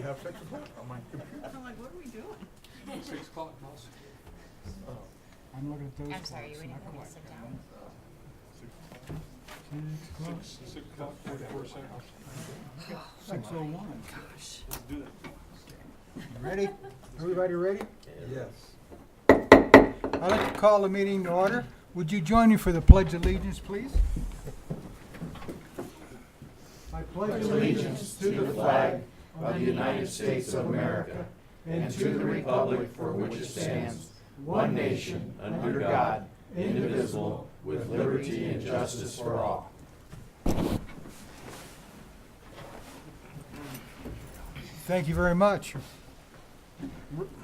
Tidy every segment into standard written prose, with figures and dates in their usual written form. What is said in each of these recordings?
have such a vote on my computer. I'm like, what are we doing? 6 o'clock, boss. I'm looking at those. I'm sorry, you clocks, ready not for me to quite. sit down? 6 o'clock. 6 o'clock, 44 seconds. 6:01. Gosh. Let's do that. Ready? Everybody ready? Yes. I'd like to call the meeting to order. Would you join me for the Pledge of Allegiance, please? I pledge allegiance to the flag of the United States of America and to the republic for which it stands, one nation, under God, indivisible, with liberty and justice for all. Thank you very much.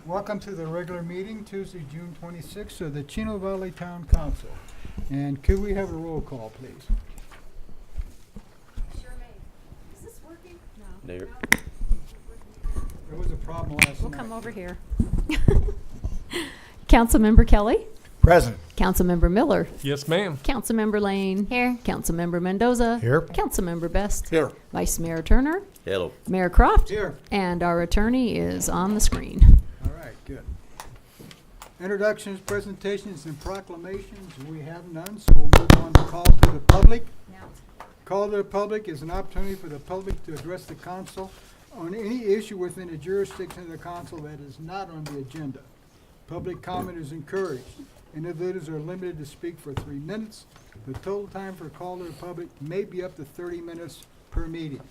Welcome to the regular meeting, Tuesday, June 26th of the Chino Valley Town Council. And could we have a roll call, please? Sure may. Is this working? No. There. There was a problem last night. We'll come over here. Councilmember Kelly. Present. Councilmember Miller. Yes, ma'am. Councilmember Lane. Here. Councilmember Mendoza. Here. Councilmember Best. Here. Vice Mayor Turner. Hello. Mayor Croft. Here. And our attorney is on the screen. All right, good. Introductions, presentations, and proclamations, we have none, so we'll move on to call to the public. Call to the public is an opportunity for the public to address the council on any issue within the jurisdiction of the council that is not on the agenda. Public comment is encouraged. Individuals are limited to speak for 3 minutes. The total time for a call to the public may be up to 30 minutes per meeting.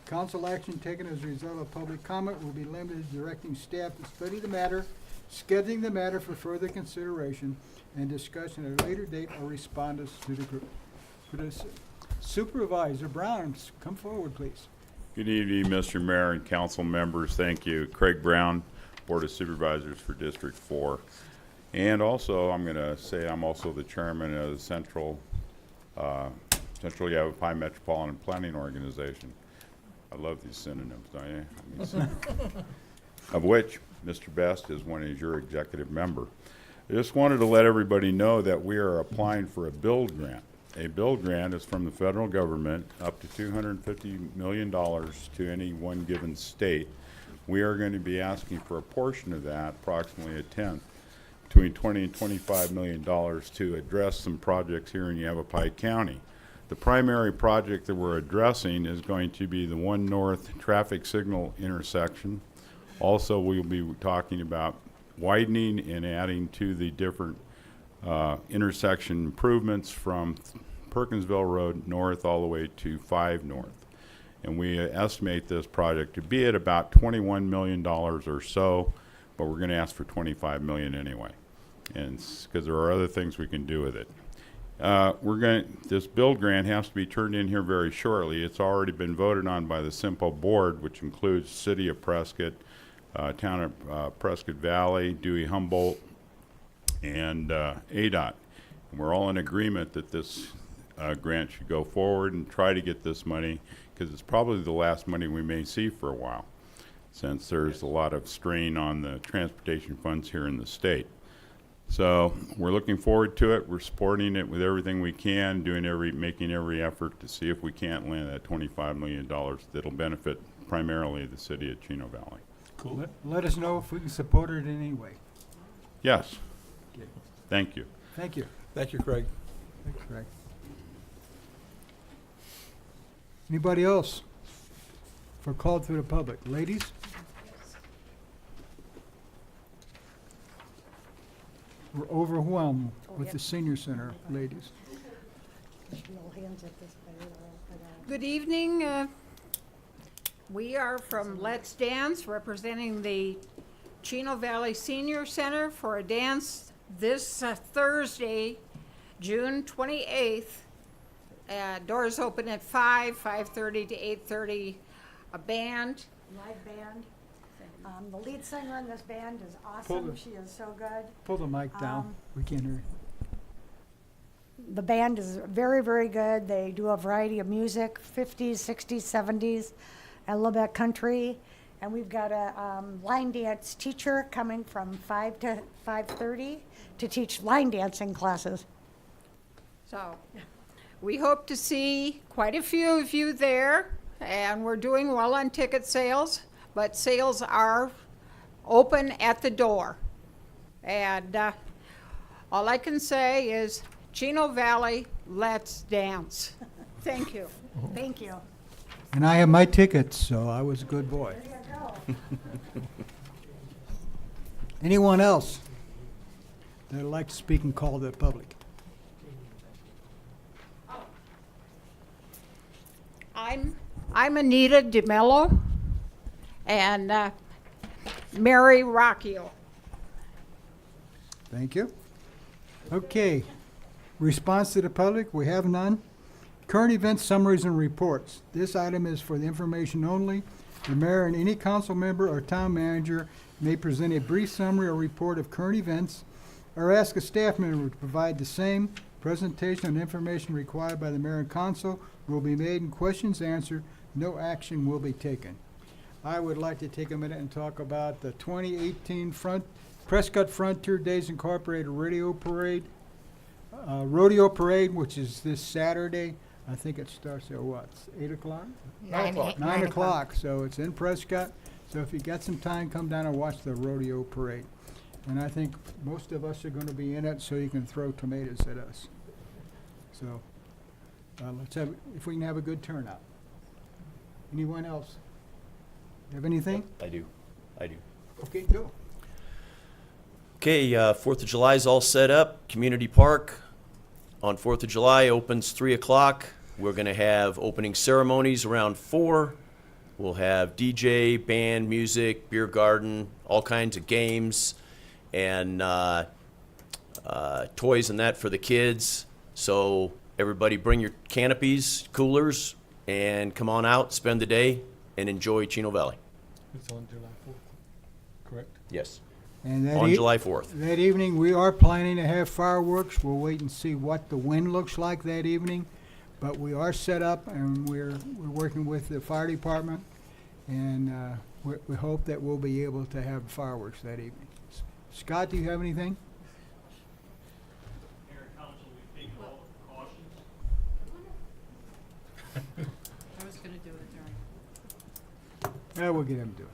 Council action taken as a result of public comment will be limited to directing staff to study the matter, scheduling the matter for further consideration, and discussion at a later date or respondents to the group. Supervisor Brown, come forward, please. Good evening, Mr. Mayor and council members. Thank you. Craig Brown, Board of Supervisors for District 4. And also, I'm going to say I'm also the chairman of the Central Yavapai Metropolitan Planning Organization. I love these synonyms, don't you? I mean, of which Mr. Best is your executive member. I just wanted to let everybody know that we are applying for a build grant. A build grant is from the federal government up to $250 million to any one given state. We are going to be asking for a portion of that, approximately a tenth, between $20 and $25 million to address some projects here in Yavapai County. The primary project that we're addressing is going to be the 1 North traffic signal intersection. Also, we'll be talking about widening and adding to the different intersection improvements from Perkinsville Road north all the way to 5 North. And we estimate this project to be at about $21 million or so, but we're going to ask for $25 million anyway, and because there are other things we can do with it. This build grant has to be turned in here very shortly. It's already been voted on by the Simple Board, which includes City of Prescott, Town of Prescott Valley, Dewey Humboldt, and ADOT. And we're all in agreement that this grant should go forward and try to get this money, because it's probably the last money we may see for a while, since there's a lot of strain on the transportation funds here in the state. So we're looking forward to it. We're supporting it with everything we can, making every effort to see if we can't land that $25 million that'll benefit primarily the city of Chino Valley. Cool. Let us know if we can support it in any way. Yes. Okay. Thank you. Thank you. Thank you, Craig. Thanks, Greg. Anybody else for call to the public? Ladies? We're overwhelmed with the senior center, ladies. Good evening. We are from Let's Dance, representing the Chino Valley Senior Center for a dance this Thursday, June 28th. Doors open at 5:30 to 8:30. A band. Live band. The lead singer in this band is awesome. She is so good. Pull the mic down. We can't hear you. The band is very, very good. They do a variety of music, 50s, 60s, 70s, and a little bit country. And we've got a line dance teacher coming from 5 to 5:30 to teach line dancing classes. So we hope to see quite a few of you there, and we're doing well on ticket sales. but sales are open at the door. And all I can say is, Chino Valley, let's dance. Thank you. Thank you. And I have my tickets, so I was a good boy. Anyone else that'd like to speak and call to the public? I'm Anita DeMello and Mary Rocchio. Thank you. Okay. Response to the public, we have none. Current event summaries and reports. This item is for the information only. The mayor and any council member or town manager may present a brief summary or report of current events or ask a staff member to provide the same. Presentation and information required by the mayor and council will be made and questions answered. No action will be taken. I would like to take a minute and talk about the 2018 Prescott Frontier Days Incorporated Rodeo Parade, which is this Saturday. I think it starts at what, 8 o'clock? 9 o'clock. 9 o'clock, so it's in Prescott. So if you got some time, come down and watch the rodeo parade. And I think most of us are going to be in it, so you can throw tomatoes at us. So let's have, if we can have a good turnout. Anyone else? Have anything? I do. Okay, go. Okay, 4th of July is all set up. Community Park on 4th of July opens 3 o'clock. We're going to have opening ceremonies around 4. We'll have DJ, band, music, beer garden, all kinds of games, and toys and that for the kids. So everybody bring your canopies, coolers, and come on out, spend the day, and enjoy Chino Valley. It's on July 4th, correct? Yes, And that on July 4th. That evening, we are planning to have fireworks. We'll wait and see what the wind looks like that evening. But we are set up, and we're working with the fire department, and we hope that we'll be able to have fireworks that evening. Scott, do you have anything? Mayor and council, we've taken all the precautions. I was gonna do it during. Yeah, we'll get him to do it.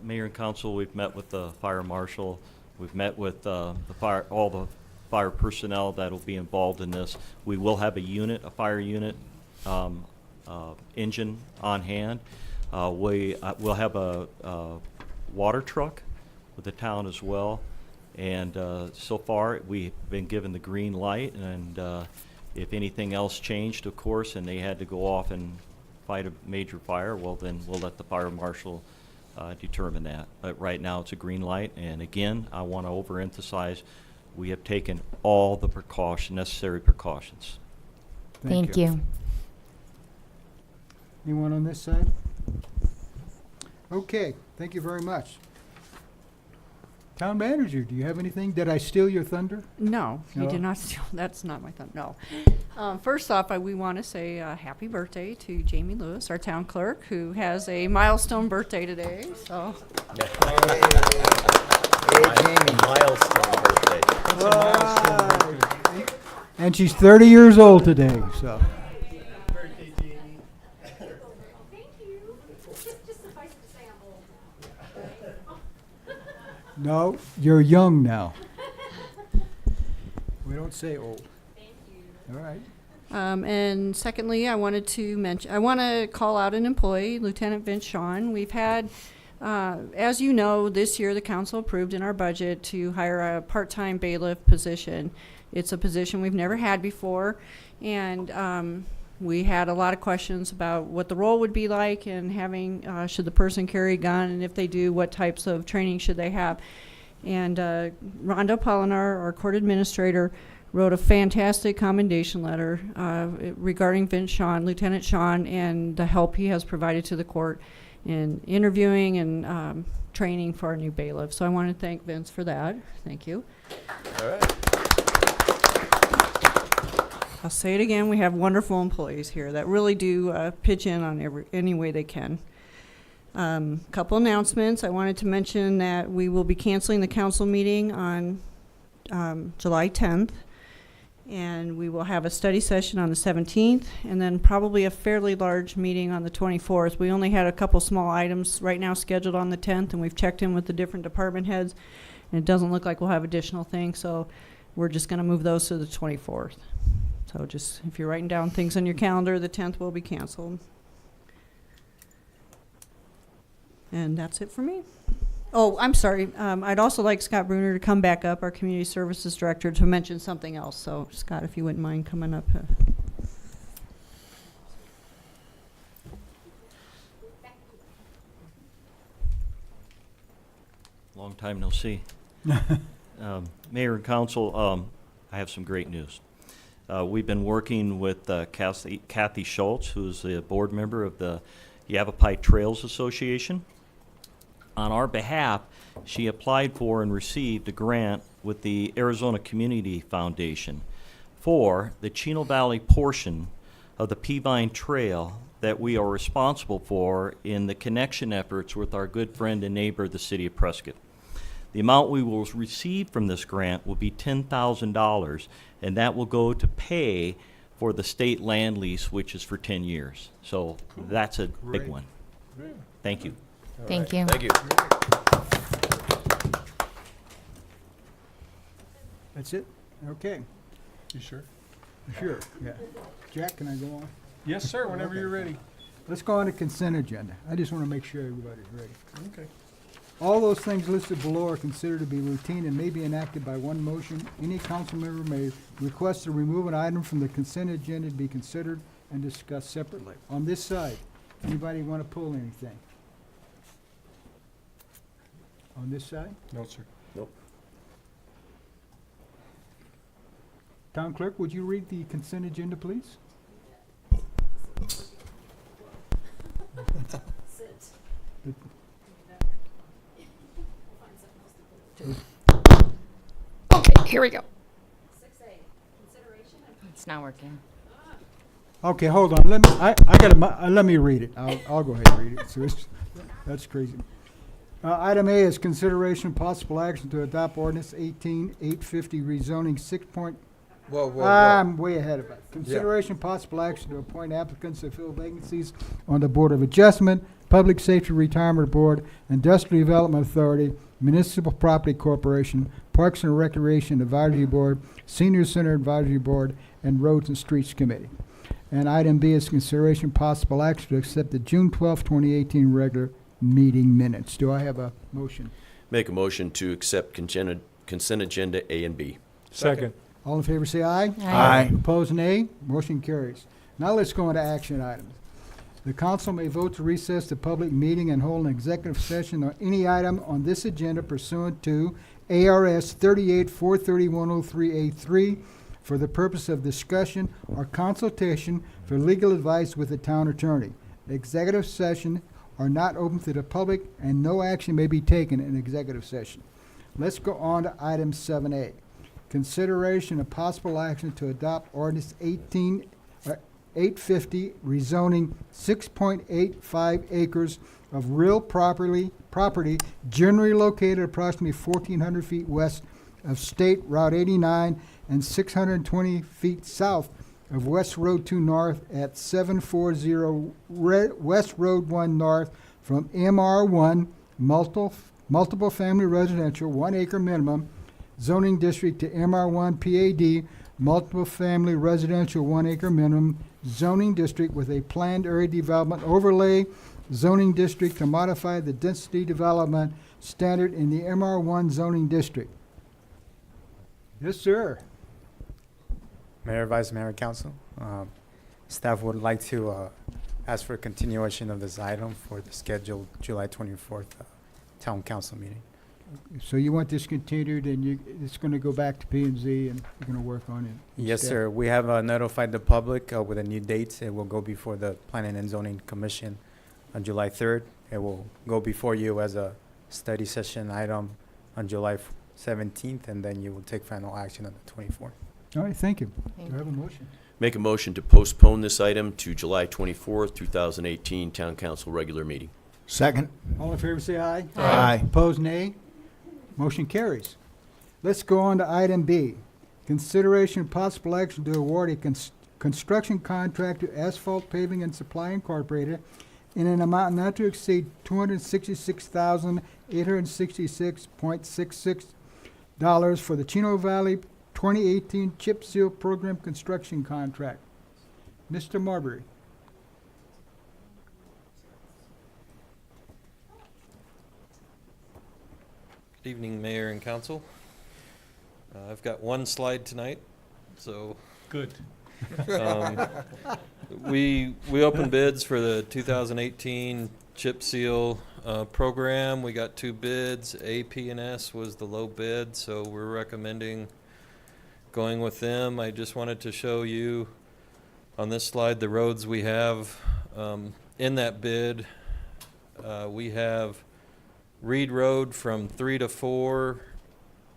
Mayor and council, we've met with the fire marshal. We've met with all the fire personnel that'll be involved in this. We will have a fire unit, engine on hand. We'll have a water truck with the town as well. And so far, we've been given the green light, and if anything else changed, of course, and they had to go off and fight a major fire, well, then we'll let the fire marshal determine that. But right now, it's a green light, and again, I want to overemphasize, we have taken all the necessary precautions. Thank you. Anyone on this side? Okay, thank you very much. Town manager, do you have anything? Did I steal your thunder? No, you No? did not steal. That's not my thumb. No. First off, we want to say happy birthday to Jamie Lewis, our town clerk, who has a milestone birthday today. So Milestone birthday. And she's 30 years old today, so. Thank you. Just suffice to say I'm old. No, you're young now. We don't say old. Thank you. All right. And secondly, I want to call out an employee, Lieutenant Vince Shawn. We've had, as you know, this year the council approved in our budget to hire a part-time bailiff position. It's a position we've never had before, and we had a lot of questions about what the role would be like and having, should the person carry a gun, and if they do, what types of training should they have. And Rhonda Polinar, our court administrator, wrote a fantastic commendation letter regarding Vince Shawn, Lieutenant Shawn, and the help he has provided to the court in interviewing and training for our new bailiff. So I want to thank Vince for that. Thank you. All right. I'll say it again, we have wonderful employees here that really do pitch in on any way they can. Couple announcements. I wanted to mention that we will be canceling the council meeting on July 10th. And we will have a study session on the 17th, and then probably a fairly large meeting on the 24th. We only had a couple small items right now scheduled on the 10th, and we've checked in with the different department heads, and it doesn't look like we'll have additional things, so we're just going to move those to the 24th. So just, if you're writing down things on your calendar, the 10th will be canceled. And that's it for me. Oh, I'm sorry. I'd also like Scott Bruner to come back up, our Community Services Director, to mention something else. So, Scott, if you wouldn't mind coming up. Long time no see. Mayor and Council, I have some great news. We've been working with Kathy Schultz, who's a board member of the Yavapai Trails Association. On our behalf, she applied for and received a grant with the Arizona Community Foundation for the Chino Valley portion of the Peavine Trail that we are responsible for in the connection efforts with our good friend and neighbor, the city of Prescott. The amount we will receive from this grant will be $10,000, and that will go to pay for the state land lease, which is for 10 years. So that's a big one. Thank you. Thank you. Thank you. That's it? Okay. You sure? Sure, yeah. Jack, can I go on? Yes, sir, whenever Okay. you're ready. Let's go on to consent agenda. I just want to make sure everybody's ready. Okay. All those things listed below are considered to be routine and may be enacted by one motion. Any council member may request to remove an item from the consent agenda to be considered and discussed separately. On this side, anybody want to pull anything? On this side? No, sir. Nope. Town clerk, would you read the consent agenda, please? Okay, here we go. 6A, consideration of. It's not working. Okay, hold on. Let me. I gotta. Let me read it. I'll go ahead and read it. So that's crazy. Item A is consideration possible action to adopt ordinance 18-850 rezoning 6. I'm way ahead of it. Consideration possible action to appoint applicants to fill vacancies on the Board of Adjustment, Public Safety Retirement Board, Industrial Development Authority, Municipal Property Corporation, Parks and Recreation Advisory Board, Senior Center Advisory Board, and Roads and Streets Committee. And item B is consideration possible action to accept the June 12, 2018 regular meeting minutes. Do I have a motion? Make a motion to accept consent agenda A and B. Second. All in favor say aye. Aye. Opposed, nay. Motion carries. Now let's go into action items. The council may vote to recess the public meeting and hold an executive session on any item on this agenda pursuant to ARS 38-431-03A3 for the purpose of discussion or consultation for legal advice with the town attorney. Executive session are not open to the public and no action may be taken in executive session. Let's go on to item 7A. Consideration of possible action to adopt ordinance 850 rezoning 6.85 acres of real property generally located approximately 1,400 feet west of State Route 89 and 620 feet south of West Road 2 North at 740 West Road 1 North from MR1 multiple family residential 1 acre minimum zoning district to MR1 PAD multiple family residential 1 acre minimum zoning district with a planned area development overlay zoning district to modify the density development standard in the MR1 zoning district. Yes, sir. Mayor, Vice Mayor, Council, staff would like to ask for a continuation of this item for the scheduled July 24th Town Council meeting. So you want this continued and it's going to go back to P&Z and you're going to work on it? Yes, instead? sir. We have notified the public with a new date. It will go before the Planning and Zoning Commission on July 3rd. It will go before you as a study session item on July 17th, and then you will take final action on the 24th. All right, thank you. Do I have a motion? Make a motion to postpone this item to July 24th, 2018 Town Council regular meeting. Second. All in favor say aye. Aye. Opposed, nay. Motion carries. Let's go on to item B. Consideration of possible action to award a construction contract to Asphalt Paving and Supply Incorporated in an amount not to exceed $266,866.66 for the Chino Valley 2018 Chip Seal Program Construction Contract. Mr. Marbury. Good evening, Mayor and Council. I've got one slide tonight, so Good. we opened bids for the 2018 chip seal program. We got 2 bids. AP&S was the low bid, so we're recommending going with them. I just wanted to show you on this slide the roads we have in that bid. We have Reed Road from 3 to 4,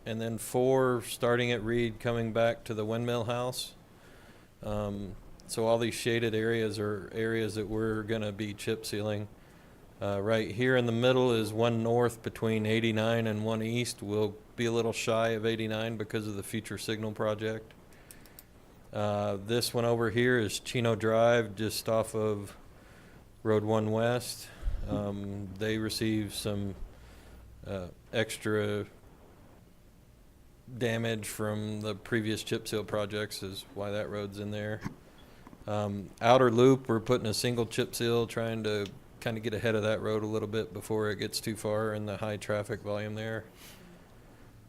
and then 4 starting at Reed coming back to the Windmill House. So all these shaded areas are areas that we're going to be chip sealing. Right here in the middle is 1 north between 89 and 1 east. We'll be a little shy of 89 because of the future signal project. This one over here is Chino Drive, just off of Road 1 West. They received some extra damage from the previous chip seal projects, is why that road's in there. Outer Loop, we're putting a single chip seal, trying to kind of get ahead of that road a little bit before it gets too far in the high traffic volume there.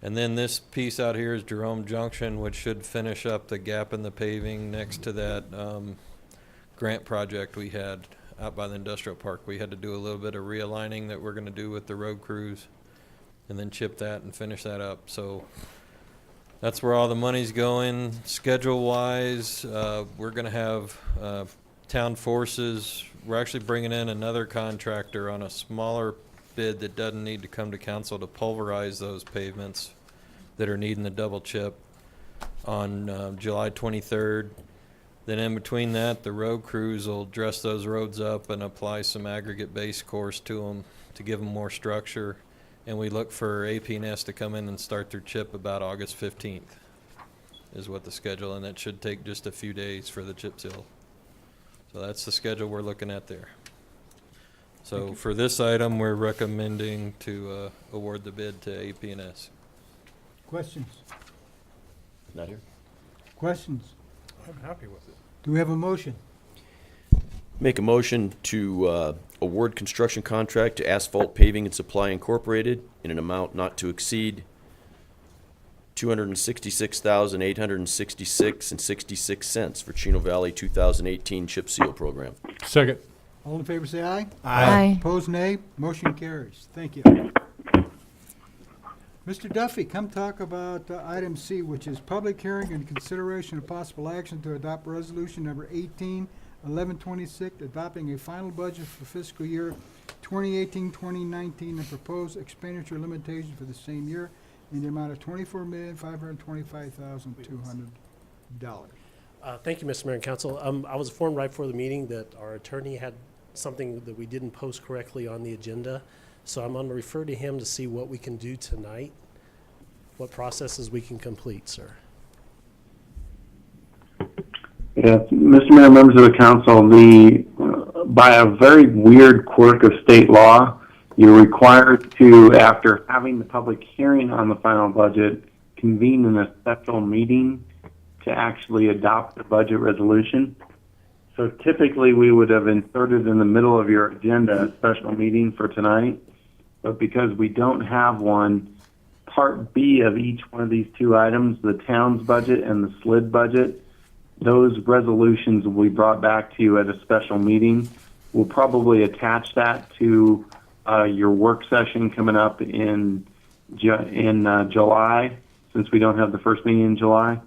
And then this piece out here is Jerome Junction, which should finish up the gap in the paving next to that grant project we had out by the industrial park. We had to do a little bit of realigning that we're going to do with the road crews, and then chip that and finish that up. So that's where all the money's going. Schedule-wise, we're going to have town forces. We're actually bringing in another contractor on a smaller bid that doesn't need to come to council to pulverize those pavements that are needing the double chip on July 23rd. Then in between that, the road crews will dress those roads up and apply some aggregate base course to them to give them more structure. And we look for AP&S to come in and start their chip about August 15th is what the schedule, and that should take just a few days for the chip seal. So that's the schedule we're looking at there. So for this item, we're recommending to award the bid to AP&S. Questions? Not here. Questions? I'm happy with it. Do we have a motion? Make a motion to award construction contract to Asphalt Paving and Supply Incorporated in an amount not to exceed $266,866.66 for Chino Valley 2018 Chip Seal Program. Second. All in favor say aye. Aye. Opposed, nay. Motion carries. Thank you. Mr. Duffy, come talk about item C, which is public hearing and consideration of possible action to adopt resolution number 18-1126, adopting a final budget for fiscal year 2018-2019 and proposed expenditure limitations for the same year in the amount of $24,525,200. Thank you, Mr. Mayor and Council. I was informed right before the meeting that our attorney had something that we didn't post correctly on the agenda. So I'm going to refer to him to see what we can do tonight, what processes we can complete, sir. Yes, Mr. Mayor, members of the council, by a very weird quirk of state law, you're required to, after having the public hearing on the final budget, convene in a special meeting to actually adopt the budget resolution. So typically we would have inserted in the middle of your agenda a special meeting for tonight, but because we don't have one, Part B of each one of these 2 items, the town's budget and the SLID budget, those resolutions will be brought back to you at a special meeting. We'll probably attach that to your work session coming up in July, since we don't have the first meeting in July.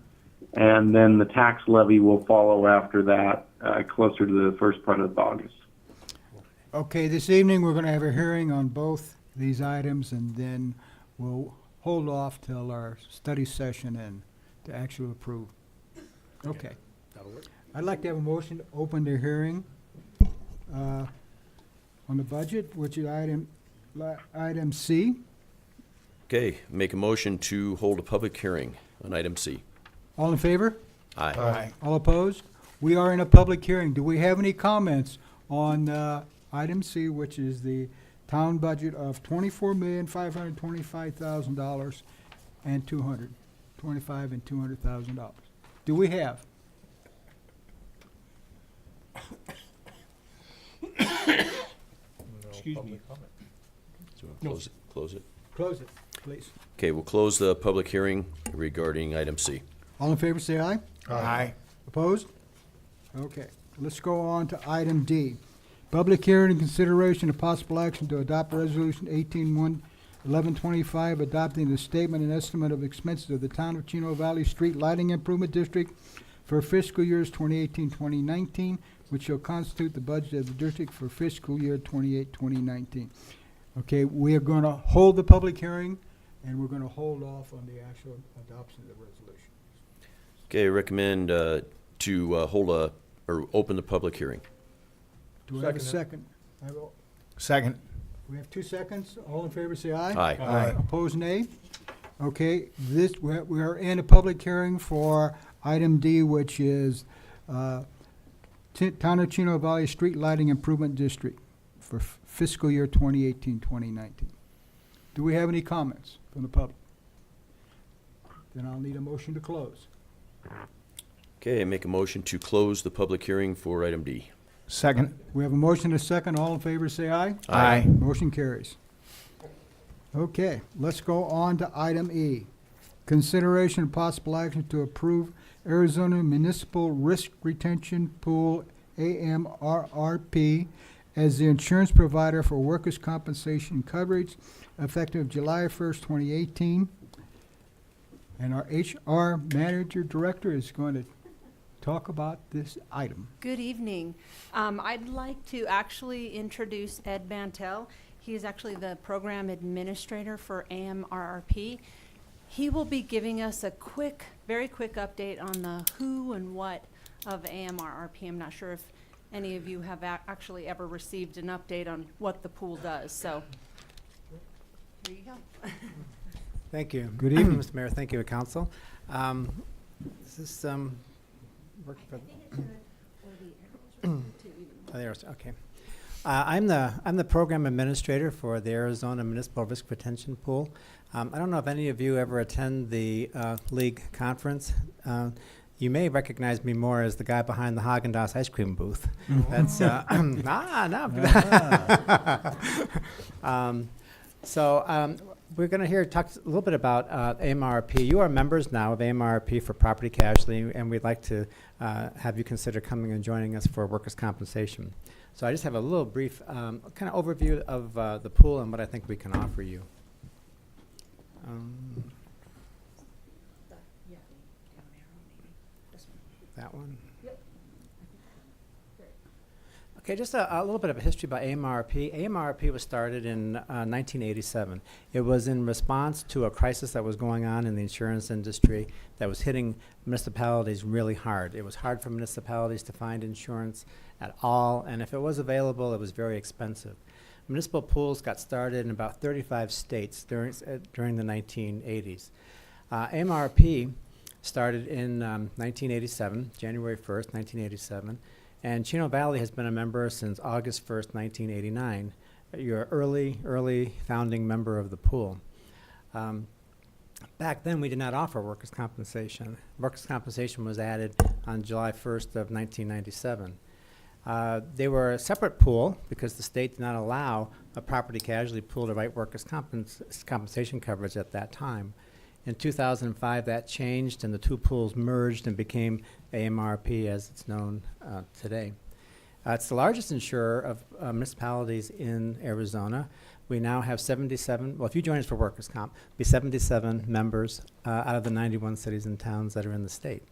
And then the tax levy will follow after that, closer to the first part of August. Okay, this evening we're going to have a hearing on both these items, and then we'll hold off till our study session and to actually approve. Okay. That'll work. I'd like to have a motion to open the hearing on the budget, which is item C. Okay, make a motion to hold a public hearing on item C. All in favor? Aye. All opposed? We are in a public hearing. Do we have any comments on item C, which is the town budget of $24,525,000 and $200,000? Do we have? Excuse me. So we'll close it. Close it. Close it, please. Okay, we'll close the public hearing regarding item C. All in favor, say aye. Aye. Opposed? Okay, let's go on to item D. Public hearing and consideration of possible action to adopt resolution 18-1125, adopting the statement and estimate of expenses of the town of Chino Valley Street Lighting Improvement District for fiscal years 2018-2019, which shall constitute the budget of the district for fiscal year 2019. Okay, we are going to hold the public hearing, and we're going to hold off on the actual adoption of the resolution. Okay, I recommend to open the public hearing. Do we have a second? Second. We have 2 seconds. All in favor, say aye. Aye. Aye. Opposed, nay. Okay, we are in a public hearing for item D, which is Town of Chino Valley Street Lighting Improvement District for fiscal year 2018-2019. Do we have any comments from the public? Then I'll need a motion to close. Okay, I make a motion to close the public hearing for item D. Second. We have a motion and a second. All in favor, say aye. Aye. Motion carries. Okay, let's go on to item E. Consideration and possible action to approve Arizona Municipal Risk Retention Pool, AMRRP, as the insurance provider for workers' compensation coverage effective July 1st, 2018. And our HR Manager Director is going to talk about this item. Good evening. I'd like to actually introduce Ed Mantel. He is actually the program administrator for AMRRP. He will be giving us a very quick update on the who and what of AMRRP. I'm not sure if any of you have actually ever received an update on what the pool does, so here you go. Thank you. Good evening. Mr. Mayor, thank you, Council. Is this work for? Oh, there's, okay. I'm the program administrator for the Arizona Municipal Risk Retention Pool. I don't know if any of you ever attend the league conference. You may recognize me more as the guy behind the Haagen-Dazs ice cream booth. That's we're going to talk a little bit about AMRP. You are members now of AMRP for property casualty, and we'd like to have you consider coming and joining us for workers' compensation. So I just have a little brief kind of overview of the pool and what I think we can offer you. That one. Okay, just a little bit of a history about AMRP. AMRP was started in 1987. It was in response to a crisis that was going on in the insurance industry that was hitting municipalities really hard. It was hard for municipalities to find insurance at all, and if it was available, it was very expensive. Municipal pools got started in about 35 states during the 1980s. AMRP started in 1987, January 1st, 1987. And Chino Valley has been a member since August 1st, 1989. You're an early founding member of the pool. Back then, we did not offer workers' compensation. Workers' compensation was added on July 1st of 1997. They were a separate pool because the state did not allow a property casualty pool to write workers' compensation coverage at that time. In 2005, that changed, and the two pools merged and became AMRP as it's known today. It's the largest insurer of municipalities in Arizona. We now have 77, well, if you join us for workers' comp, be 77 members out of the 91 cities and towns that are in the state.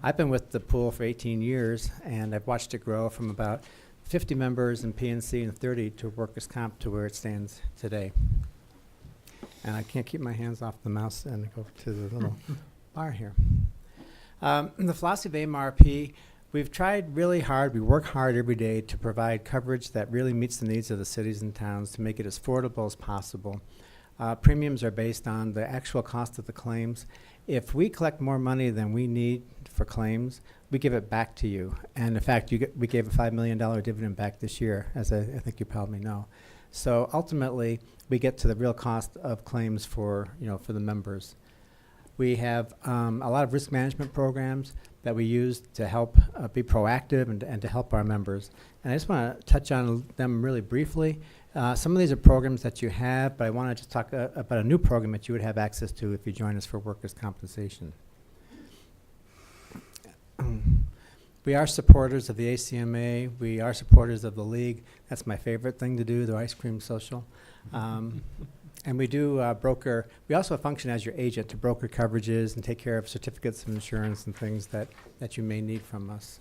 I've been with the pool for 18 years, and I've watched it grow from about 50 members in PNC and 30 to workers' comp to where it stands today. And I can't keep my hands off the mouse and go to the little bar here. The philosophy of AMRP, we've tried really hard, we work hard every day to provide coverage that really meets the needs of the cities and towns to make it as affordable as possible. Premiums are based on the actual cost of the claims, If we collect more money than we need for claims, we give it back to you. And in fact, we gave a $5 million dividend back this year, as I think you probably know. So ultimately, we get to the real cost of claims for the members. We have a lot of risk management programs that we use to help be proactive and to help our members. And I just want to touch on them really briefly. Some of these are programs that you have, but I want to just talk about a new program that you would have access to if you join us for workers' compensation. We are supporters of the ACMA. We are supporters of the League. That's my favorite thing to do, the ice cream social. And we do broker. We also function as your agent to broker coverages and take care of certificates of insurance and things that you may need from us.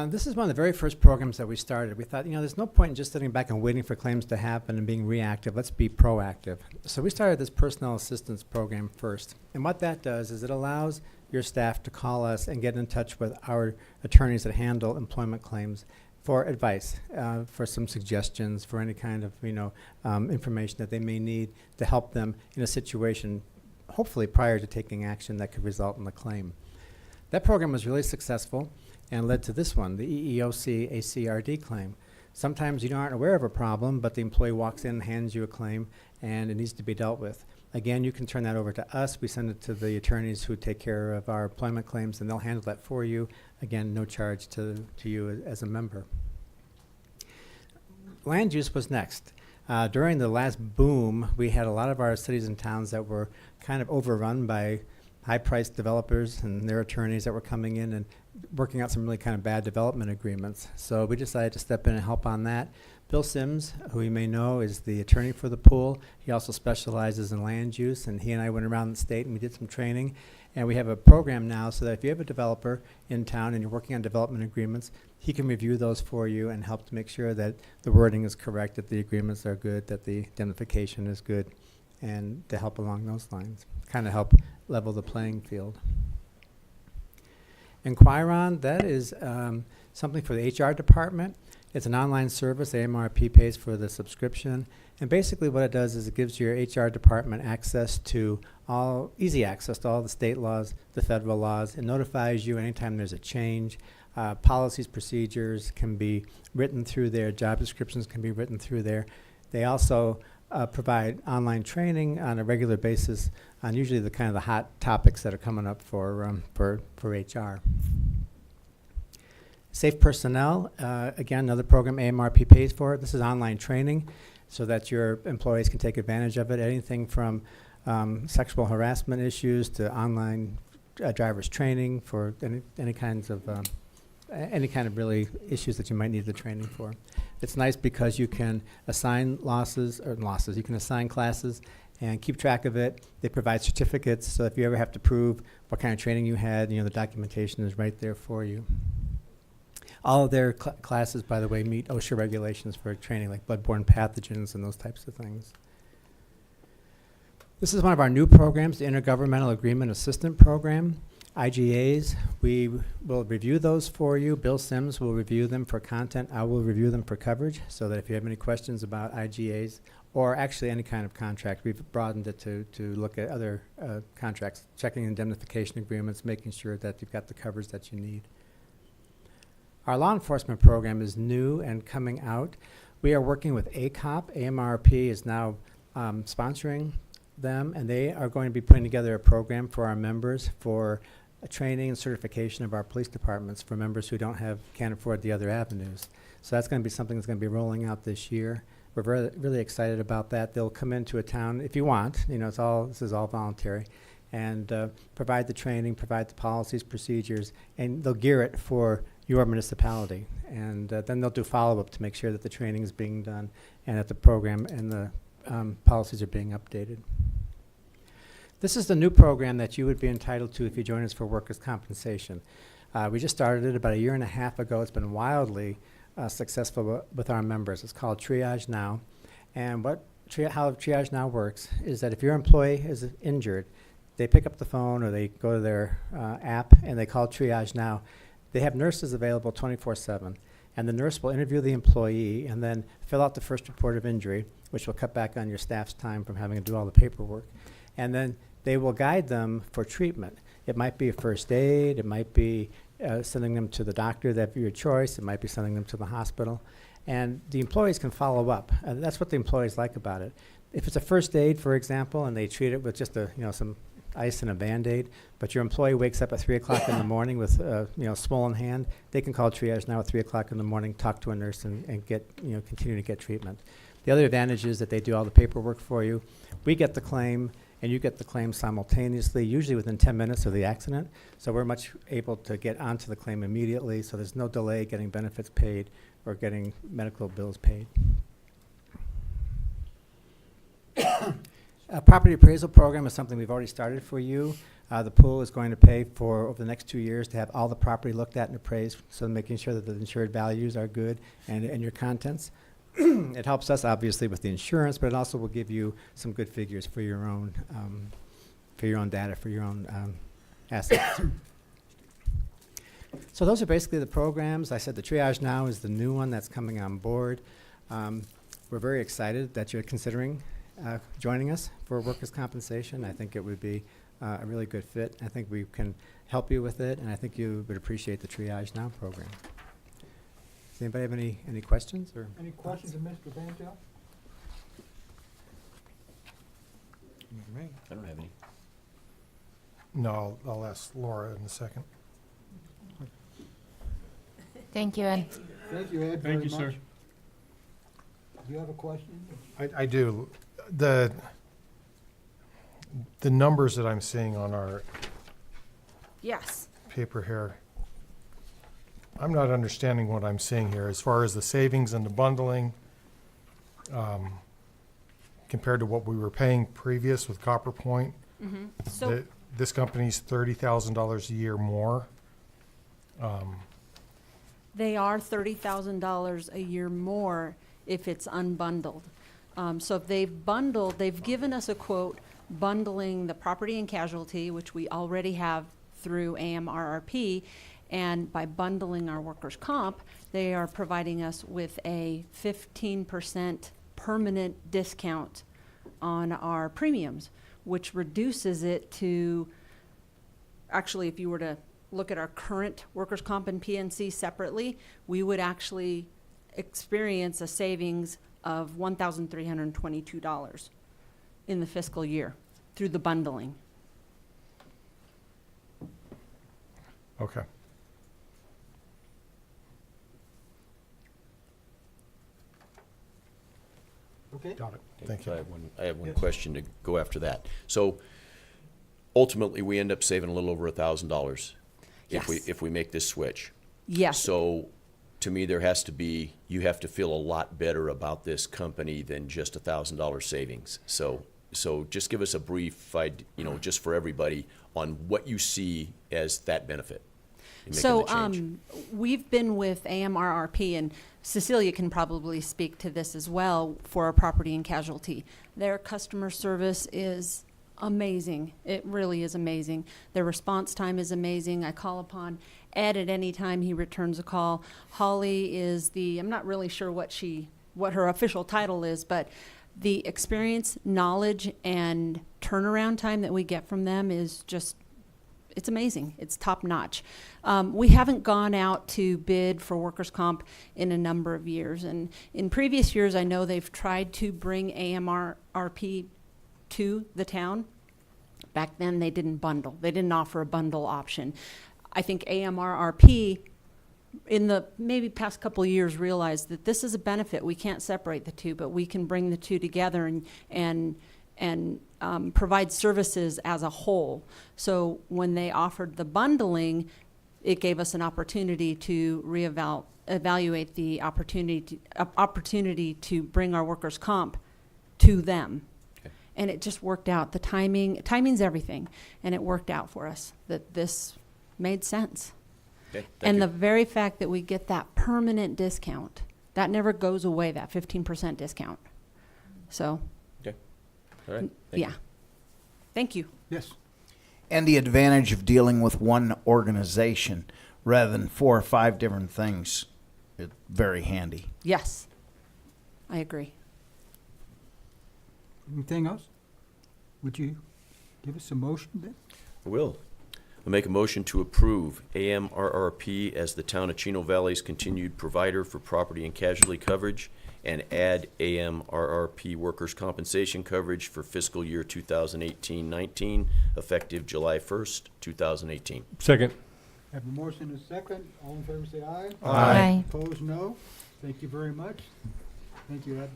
This is one of the very first programs that we started. We thought, there's no point in just sitting back and waiting for claims to happen and being reactive. Let's be proactive. So we started this personal assistance program first. And what that does is it allows your staff to call us and get in touch with our attorneys that handle employment claims for advice, for some suggestions, for any kind of information that they may need to help them in a situation, hopefully prior to taking action that could result in a claim. That program was really successful and led to this one, the EEOC ACRD claim. Sometimes you aren't aware of a problem, but the employee walks in and hands you a claim, and it needs to be dealt with. Again, you can turn that over to us. We send it to the attorneys who take care of our employment claims, and they'll handle that for you. Again, no charge to you as a member. Land use was next. During the last boom, we had a lot of our cities and towns that were kind of overrun by high-priced developers and their attorneys that were coming in and working out some really kind of bad development agreements. So we decided to step in and help on that. Bill Sims, who you may know, is the attorney for the pool. He also specializes in land use, and he and I went around the state and we did some training. And we have a program now so that if you have a developer in town and you're working on development agreements, he can review those for you and help to make sure that the wording is correct, that the agreements are good, that the indemnification is good, and to help along those lines. Kind of help level the playing field. Inquiron, that is something for the HR department. It's an online service. AMRP pays for the subscription. And basically what it does is it gives your HR department easy access to all the state laws, the federal laws. It notifies you anytime there's a change. Policies, procedures can be written through there. Job descriptions can be written through there. They also provide online training on a regular basis on usually the kind of the hot topics that are coming up for HR. Safe Personnel, again, another program AMRP pays for. This is online training so that your employees can take advantage of it. Anything from sexual harassment issues to online driver's training for any kind of really issues that you might need the training for. It's nice because you can assign you can assign classes and keep track of it. They provide certificates, so if you ever have to prove what kind of training you had, the documentation is right there for you. All of their classes, by the way, meet OSHA regulations for training, like bloodborne pathogens and those types of things. This is one of our new programs, the Intergovernmental Agreement Assistant Program. IGAs, we will review those for you. Bill Sims will review them for content. I will review them for coverage, so that if you have any questions about IGAs, or actually any kind of contract, we've broadened it to look at other contracts, checking indemnification agreements, making sure that you've got the coverage that you need. Our law enforcement program is new and coming out. We are working with ACOP. AMRP is now sponsoring them, and they are going to be putting together a program for our members for training and certification of our police departments for members who can't afford the other avenues. So that's going to be something that's going to be rolling out this year. We're really excited about that. They'll come into a town if you want. This is all voluntary, and provide the training, provide the policies, procedures, and they'll gear it for your municipality. And then they'll do follow-up to make sure that the training is being done and that the program and the policies are being updated. This is the new program that you would be entitled to if you join us for workers' compensation. We just started it about a year and a half ago. It's been wildly successful with our members. It's called Triage Now. And how Triage Now works is that if your employee is injured, they pick up the phone or they go to their app and they call Triage Now. They have nurses available 24/7. And the nurse will interview the employee and then fill out the first report of injury, which will cut back on your staff's time from having to do all the paperwork. and then they will guide them for treatment. It might be a first aid, it might be sending them to the doctor of your choice, it might be sending them to the hospital, and the employees can follow up. That's what the employees like about it. If it's a first aid, for example, and they treat it with just some ice and a Band-Aid, but your employee wakes up at 3 o'clock in the morning with swollen hand, they can call triage now at 3 o'clock in the morning, talk to a nurse, and get continue to get treatment. The other advantage is that they do all the paperwork for you. We get the claim, and you get the claim simultaneously, usually within 10 minutes of the accident. So we're much able to get onto the claim immediately, so there's no delay getting benefits paid or getting medical bills paid. A property appraisal program is something we've already started for you. The pool is going to pay for, over the next 2 years, to have all the property looked at and appraised, so making sure that the insured values are good and your contents. It helps us, obviously, with the insurance, but it also will give you some good figures for your own data, for your own assets. So those are basically the programs. I said the Triage Now is the new one that's coming on board. We're very excited that you're considering joining us for workers' compensation. I think it would be a really good fit. I think we can help you with it, and I think you would appreciate the Triage Now program. Does anybody have any questions? Or Any questions of Mr. Bantel? I don't have any. No, I'll ask Laura in a second. Thank you, Ed. Thank you, Ed, very Thank much. you, sir. Do you have a question? I do. The numbers that I'm seeing on our Yes. paper here, I'm not understanding what I'm seeing here as far as the savings and the bundling compared to what we were paying previous with Copper Point. So This company's $30,000 a year more. they are $30,000 a year more if it's unbundled. So if they've bundled, they've given us a quote bundling the property and casualty, which we already have through AMRRP, and by bundling our workers' comp, they are providing us with a 15% permanent discount on our premiums, which reduces it to, actually, if you were to look at our current workers' comp and PNC separately, we would actually experience a savings of $1,322 in the fiscal year through the bundling. Okay. Okay. Got it. Thank So you. I have one Yes. question to go after that. So ultimately, we end up saving a little over $1,000 Yes. if we make this switch. Yes. So to me, you have to feel a lot better about this company than just $1,000 savings. So just give us a brief, just for everybody, on what you see as that benefit in making So the change. we've been with AMRRP, and Cecilia can probably speak to this as well for our property and casualty. Their customer service is amazing. It really is amazing. Their response time is amazing. I call upon Ed at any time he returns a call. Holly is I'm not really sure what her official title is, but the experience, knowledge, and turnaround time that we get from them is just, it's amazing. It's top notch. We haven't gone out to bid for workers' comp in a number of years. And in previous years, I know they've tried to bring AMRRP to the town. Back then, they didn't bundle. They didn't offer a bundle option. I think AMRRP, in the maybe past couple of years, realized that this is a benefit. We can't separate the two, but we can bring the two together and provide services as a whole. So when they offered the bundling, it gave us an opportunity to evaluate the opportunity to bring our workers' comp to them. Okay. And it just worked out. The timing's everything, and it worked out for us that this made sense. Okay, And thank the you. very fact that we get that permanent discount, that never goes away, that 15% discount. So, Okay. All right. Thank yeah. you. Thank you. Yes. And the advantage of dealing with one organization rather than 4 or 5 different things is very handy. Yes, I agree. Anything else? Would you? Give us a motion then. I will. I'll make a motion to approve AMRRP as the town of Chino Valley's continued provider for property and casualty coverage, and add AMRRP workers' compensation coverage for fiscal year 2018-19, effective July 1st, 2018. Second. Have a motion and a second. All in favor say aye. Aye. Opposed, no. Thank you very much. Thank you, Ed.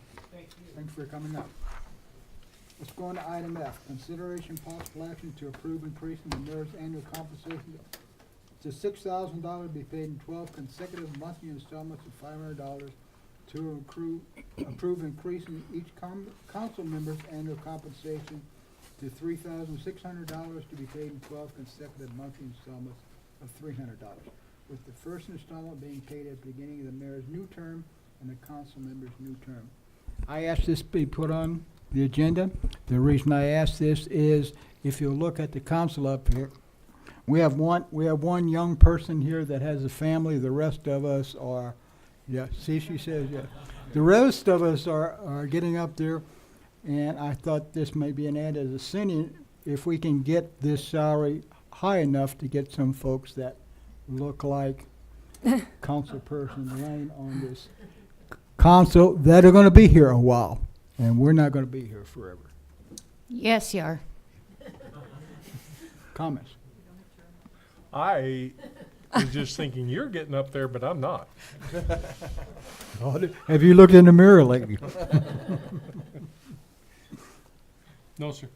Thanks for coming up. Let's go on to item F, consideration possible action to approve increasing the mayor's annual compensation to $6,000 to be paid in 12 consecutive monthly installments of $500 to approve increasing each council member's annual compensation to $3,600 to be paid in 12 consecutive monthly installments of $300, with the first installment being paid at the beginning of the mayor's new term and the council member's new term. I asked this be put on the agenda. The reason I ask this is, if you look at the council up here, we have one young person here that has a family. The rest of us are, yeah, see, she says, yeah. The rest of us are getting up there, and I thought this may be an ad as a city, if we can get this salary high enough to get some folks that look like Councilperson Lane on this council that are going to be here a while, and we're not going to be here forever. Yes, you are. Comments? I was just thinking you're getting up there, but I'm not. Have you looked in the mirror lately? No, sir.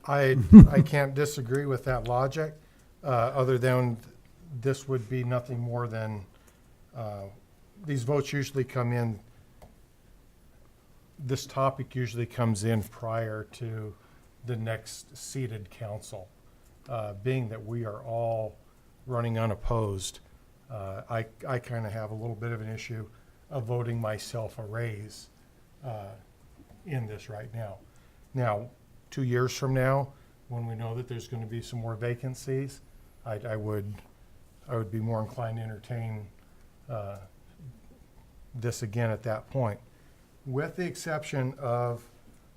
I can't disagree with that logic, other than this would be nothing more than, these votes usually come in, this topic usually comes in prior to the next seated council. Being that we are all running unopposed, I kind of have a little bit of an issue of voting myself a raise in this right now. Now, 2 years from now, when we know that there's going to be some more vacancies, I would be more inclined to entertain this again at that point. With the exception of,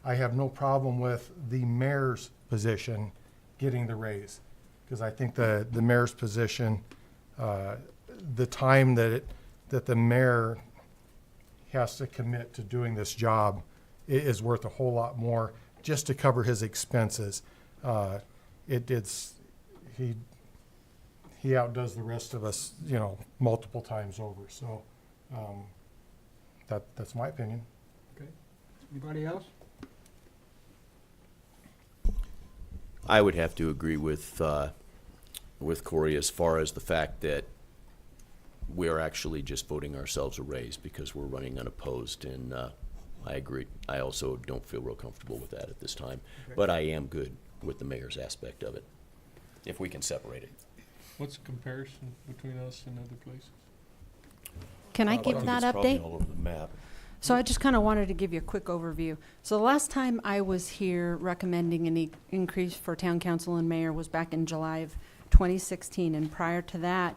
I have no problem with the mayor's position getting the raise, because I think the mayor's position, the time that the mayor has to commit to doing this job is worth a whole lot more just to cover his expenses. He outdoes the rest of us, multiple times over. So that's my opinion. Okay. Anybody else? I would have to agree with Corey as far as the fact that we're actually just voting ourselves a raise because we're running unopposed, and I agree. I also don't feel real comfortable with that at this time, Okay. but I am good with the mayor's aspect of it, if we can separate it. What's the comparison between us and other places? Can I think give that it's probably update? all over the map. So I just kind of wanted to give you a quick overview. So the last time I was here recommending an increase for town council and mayor was back in July of 2016. And prior to that,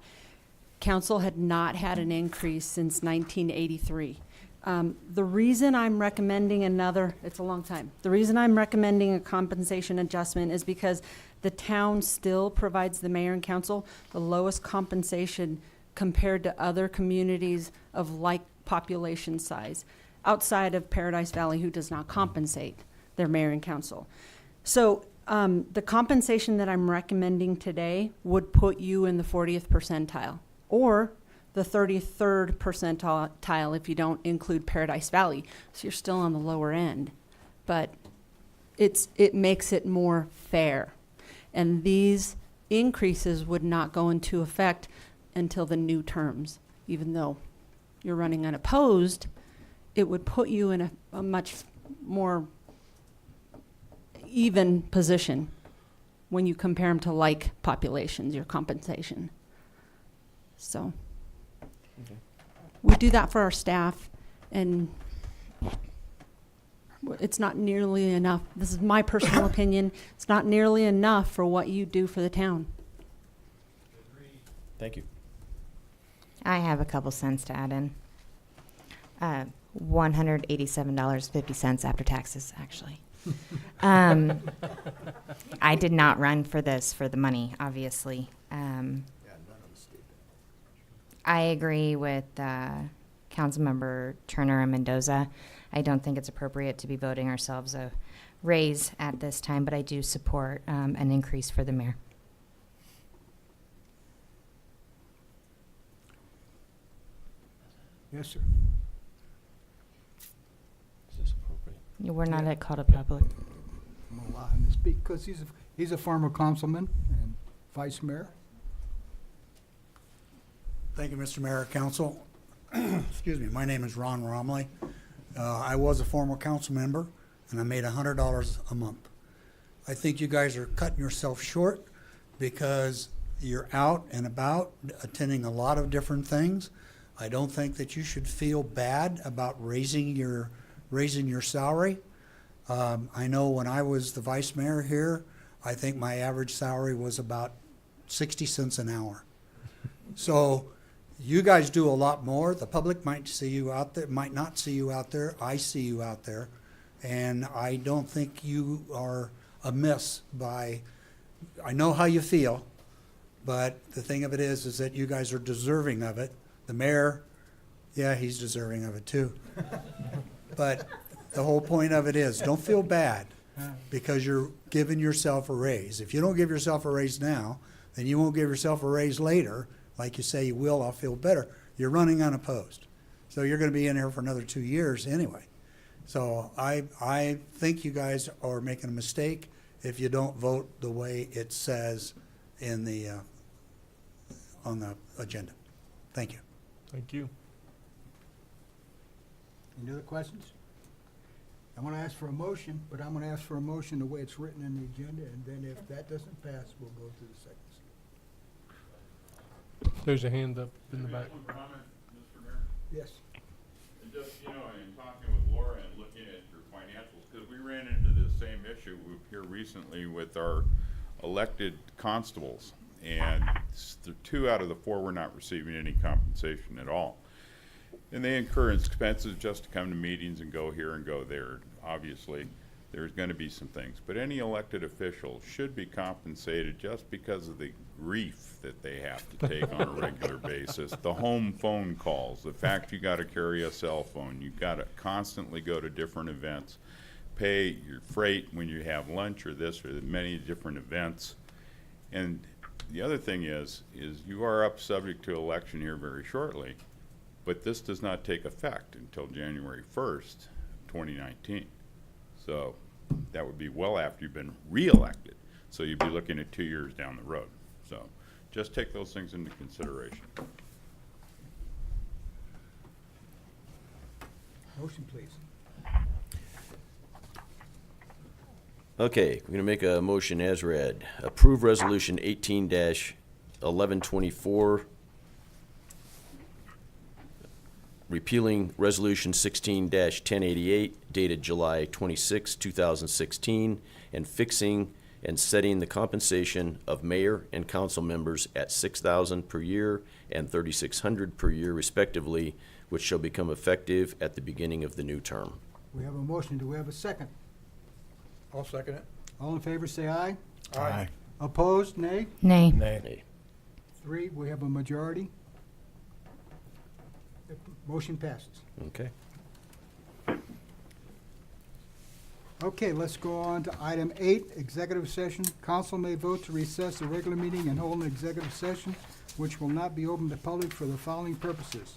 council had not had an increase since 1983. The reason I'm recommending it's a long time. The reason I'm recommending a compensation adjustment is because the town still provides the mayor and council the lowest compensation compared to other communities of like population size outside of Paradise Valley, who does not compensate their mayor and council. So the compensation that I'm recommending today would put you in the 40th percentile or the 33rd percentile if you don't include Paradise Valley. So you're still on the lower end, but it makes it more fair. And these increases would not go into effect until the new terms, even though you're running unopposed, it would put you in a much more even position when you compare them to like populations, your compensation. So we do that for our staff, and it's not nearly enough. This is my personal opinion. It's not nearly enough for what you do for the town. Thank you. I have a couple cents to add in. $187.50 after taxes, actually. I did not run for this for the money, obviously. I agree with Councilmember Turner and Mendoza. I don't think it's appropriate to be voting ourselves a raise at this time, but I do support an increase for the mayor. Yes, sir. Is this appropriate? We're not at call to public. I'm gonna allow him to speak because he's a former councilman and vice mayor. Thank you, Mr. Mayor, Council. Excuse me, my name is Ron Romley. I was a former council member, and I made $100 a month. I think you guys are cutting yourself short because you're out and about attending a lot of different things. I don't think that you should feel bad about raising your salary. I know when I was the vice mayor here, I think my average salary was about 60 cents an hour. So you guys do a lot more. The public might see you out there, might not see you out there. I see you out there. And I don't think you are amiss by, I know how you feel, but the thing of it is that you guys are deserving of it. The mayor, yeah, he's deserving of it too. But the whole point of it is, don't feel bad because you're giving yourself a raise. If you don't give yourself a raise now, then you won't give yourself a raise later. Like you say you will, I'll feel better. You're running unopposed. So you're going to be in here for another 2 years anyway. So I think you guys are making a mistake if you don't vote the way it says in the on the agenda. Thank you. Thank you. Any other questions? I'm going to ask for a motion, but I'm going to ask for a motion the way it's written in the agenda, and then if that doesn't pass, we'll go to the seconds. There's a hand up in the back. One comment, Mr. Mayor? Yes. And just, in talking with Laura and looking at your financials, because we ran into the same issue here recently with our elected constables. And 2 out of the 4 were not receiving any compensation at all. And they incur expenses just to come to meetings and go here and go there. Obviously, there's going to be some things. But any elected official should be compensated just because of the grief that they have to take on a regular basis. The home phone calls, the fact you got to carry a cell phone, you got to constantly go to different events, pay your freight when you have lunch or this or many different events. And the other thing is you are up subject to election here very shortly, but this does not take effect until January 1st, 2019. So that would be well after you've been re-elected. So you'd be looking at 2 years down the road. So just take those things into consideration. Motion, please. Okay, we're going to make a motion as read. Approve Resolution 18-1124, repealing Resolution 16-1088 dated July 26, 2016, and fixing and setting the compensation of mayor and council members at $6,000 per year and $3,600 per year respectively, which shall become effective at the beginning of the new term. We have a motion. Do we have a second? I'll second it. All in favor, say aye. Aye. Opposed, nay? Nay. Nay. 3, we have a majority. Motion passes. Okay. Okay, let's go on to item 8, executive session. Council may vote to recess the regular meeting and hold an executive session, which will not be open to public for the following purposes.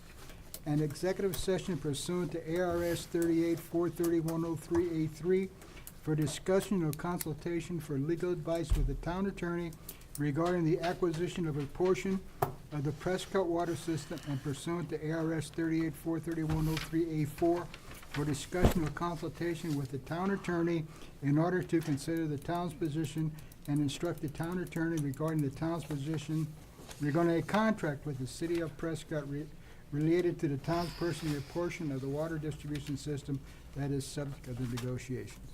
An executive session pursuant to ARS 38-430-103A3 for discussion or consultation for legal advice with the town attorney regarding the acquisition of a portion of the Prescott water system and pursuant to ARS 38-431-103A4 for discussion or consultation with the town attorney in order to consider the town's position and instruct the town attorney regarding the town's position regarding a contract with the city of Prescott related to the town's purchasing a portion of the water distribution system that is subject to the negotiations.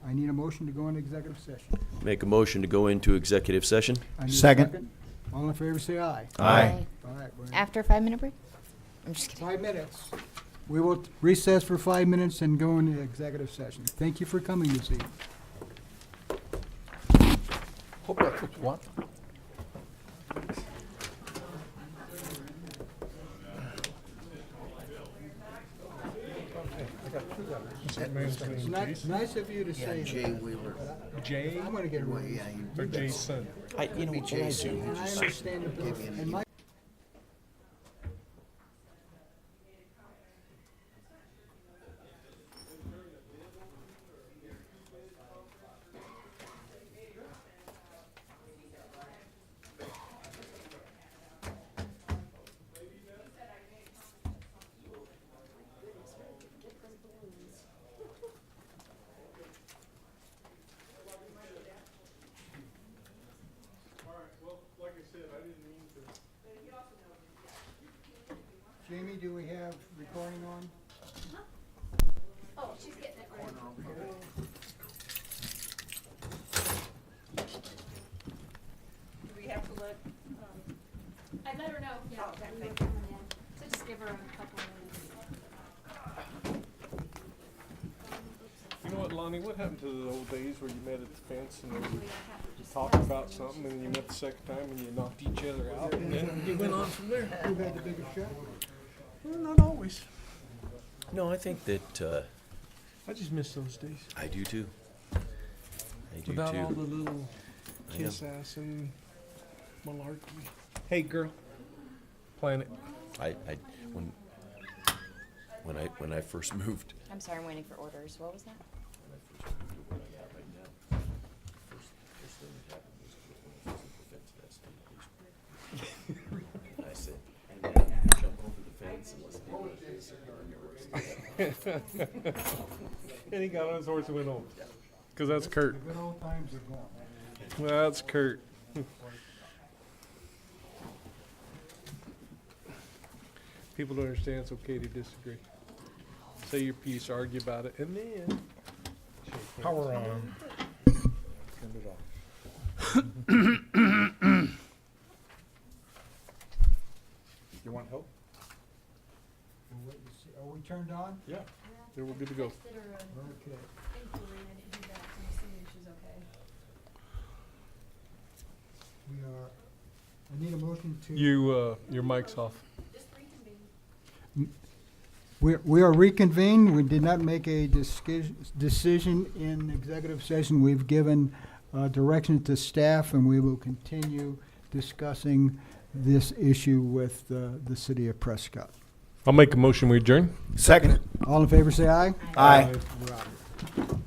I need a motion to go into executive session. Make a motion to go into executive session. I need a Second. All in favor, say aye. Aye. All right, we're in After a 5-minute break? I'm just kidding. 5 minutes. We will recess for 5 minutes and go into executive session. Thank you for coming this evening. Hope that's what you want. It's nice of you to say Jay that. Wheeler. Jay I'm gonna get it Well, right. yeah, you- or Jason? Maybe Jason. And I understand it. Give me an And my Jamie, do we have recording on? Oh, she's getting it ready. Do we have to let, I let her know, yeah, that we were coming in, so just give her a couple minutes. You know what, Lonnie, what happened to the old days where you met at the fence and then you talked about something and then you met the second time and you knocked each other out and then you went on from there? Who had the biggest shot? Well, not always. No, I think that, I just miss those days. I do too. I do Without all the too. little I know. kiss ass and malarkey. Hey, girl. Planet. When I first moved, I'm sorry, I'm waiting for orders. What was that? I said, and then you jump over the fence and listen to the And he got on his horse and went home. Because that's Kurt. The good old times are gone. That's Kurt. People don't understand it's okay to disagree. Say your piece, argue about it, and then power on. Turn it off. You want help? We'll wait and see. Are we turned on? Yeah. Then we're good to go. Texted her an Okay. inquiry and I didn't hear back, I'm assuming she's okay. We are, I need a motion to. Your mic's off. Just reconvene. We are reconvened. We did not make a decision in executive session. We've given direction to staff, and we will continue discussing this issue with the city of Prescott. I'll make a motion, we adjourn. Second. All in favor, say aye. Aye. We're out.